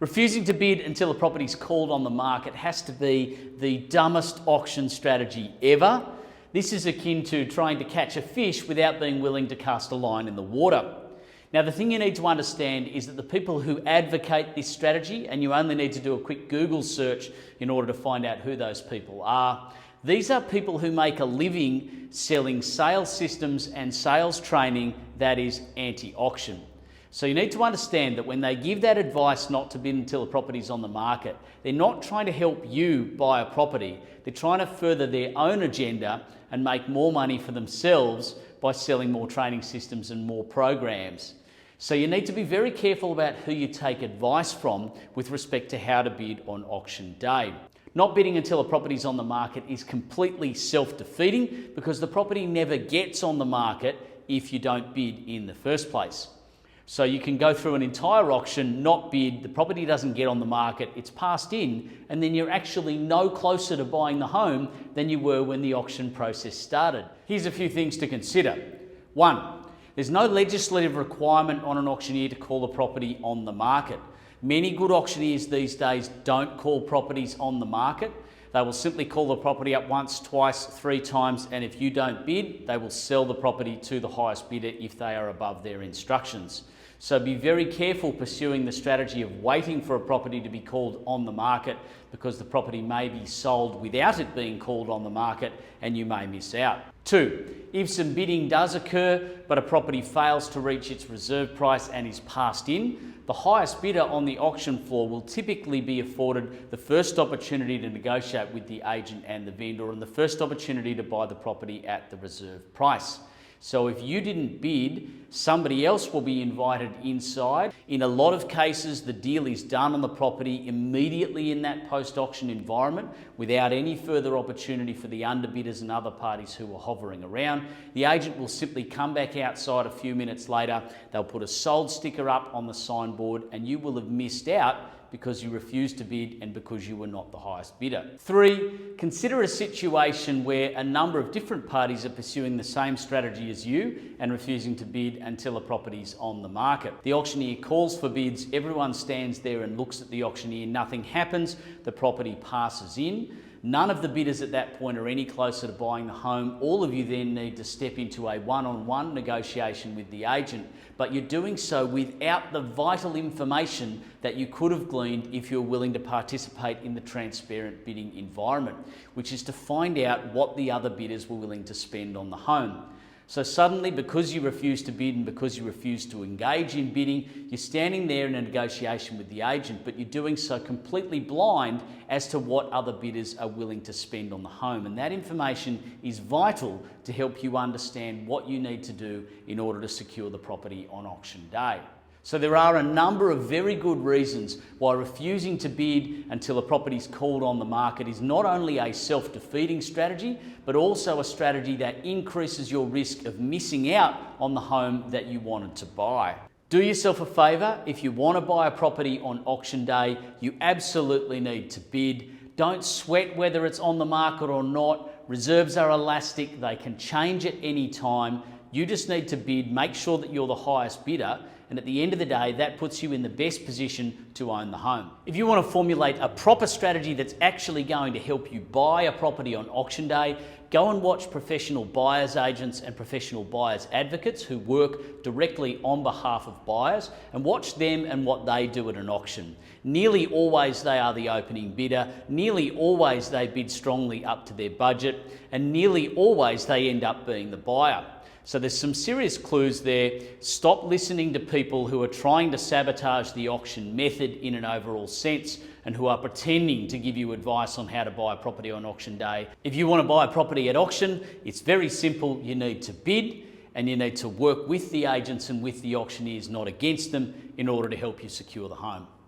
Refusing to bid until a property's called on the market has to be the dumbest auction strategy ever. This is akin to trying to catch a fish without being willing to cast a line in the water. Now, the thing you need to understand is that the people who advocate this strategy, and you only need to do a quick Google search in order to find out who those people are, these are people who make a living selling sales systems and sales training that is anti-auction. So you need to understand that when they give that advice not to bid until a property's on the market, they're not trying to help you buy a property. They're trying to further their own agenda and make more money for themselves by selling more training systems and more programs. So you need to be very careful about who you take advice from with respect to how to bid on auction day. Not bidding until a property's on the market is completely self-defeating because the property never gets on the market if you don't bid in the first place. So you can go through an entire auction, not bid, the property doesn't get on the market, it's passed in, and then you're actually no closer to buying the home than you were when the auction process started. Here's a few things to consider. 1, there's no legislative requirement on an auctioneer to call a property on the market. Many good auctioneers these days don't call properties on the market. They will simply call the property up once, twice, 3 times, and if you don't bid, they will sell the property to the highest bidder if they are above their instructions. So be very careful pursuing the strategy of waiting for a property to be called on the market because the property may be sold without it being called on the market and you may miss out. 2, if some bidding does occur but a property fails to reach its reserve price and is passed in, the highest bidder on the auction floor will typically be afforded the first opportunity to negotiate with the agent and the vendor and the first opportunity to buy the property at the reserve price. So if you didn't bid, somebody else will be invited inside. In a lot of cases, the deal is done on the property immediately in that post-auction environment without any further opportunity for the underbidders and other parties who are hovering around. The agent will simply come back outside a few minutes later. They'll put a sold sticker up on the signboard and you will have missed out because you refused to bid and because you were not the highest bidder. 3, consider a situation where a number of different parties are pursuing the same strategy as you and refusing to bid until a property's on the market. The auctioneer calls for bids, everyone stands there and looks at the auctioneer, nothing happens, the property passes in. None of the bidders at that point are any closer to buying the home. All of you then need to step into a one-on-one negotiation with the agent, but you're doing so without the vital information that you could have gleaned if you're willing to participate in the transparent bidding environment, which is to find out what the other bidders were willing to spend on the home. So suddenly, because you refuse to bid and because you refuse to engage in bidding, you're standing there in a negotiation with the agent, but you're doing so completely blind as to what other bidders are willing to spend on the home. And that information is vital to help you understand what you need to do in order to secure the property on auction day. So there are a number of very good reasons why refusing to bid until a property is called on the market is not only a self-defeating strategy, but also a strategy that increases your risk of missing out on the home that you wanted to buy. Do yourself a favour, if you want to buy a property on auction day, you absolutely need to bid. Don't sweat whether it's on the market or not. Reserves are elastic, they can change at any time. You just need to bid, make sure that you're the highest bidder, and at the end of the day, that puts you in the best position to own the home. If you want to formulate a proper strategy that's actually going to help you buy a property on auction day, go and watch professional buyers agents and professional buyers advocates who work directly on behalf of buyers, and watch them and what they do at an auction. Nearly always they are the opening bidder, nearly always they bid strongly up to their budget, and nearly always they end up being the buyer. So there's some serious clues there. Stop listening to people who are trying to sabotage the auction method in an overall sense and who are pretending to give you advice on how to buy a property on auction day. If you want to buy a property at auction, it's very simple. You need to bid and you need to work with the agents and with the auctioneers, not against them, in order to help you secure the home.